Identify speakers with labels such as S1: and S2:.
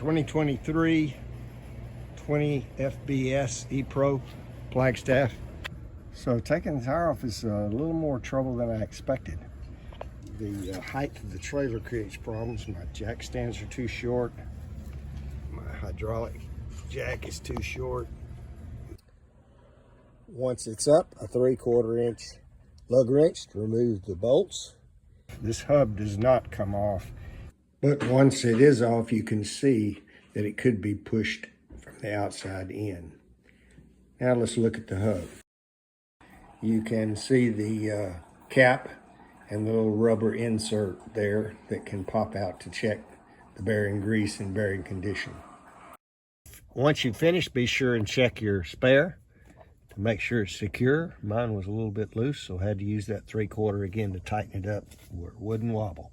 S1: 2023 20 FBS Epro Flagstaff. So taking the tire off is a little more trouble than I expected. The height of the trailer creates problems. My jack stands are too short. My hydraulic jack is too short. Once it's up, a 3/4 inch lug wrench removes the bolts. This hub does not come off, but once it is off, you can see that it could be pushed from the outside in. Now let's look at the hub. You can see the cap and the little rubber insert there that can pop out to check the bearing grease and bearing condition. Once you finish, be sure and check your spare to make sure it's secure. Mine was a little bit loose, so I had to use that 3/4 again to tighten it up where it wouldn't wobble.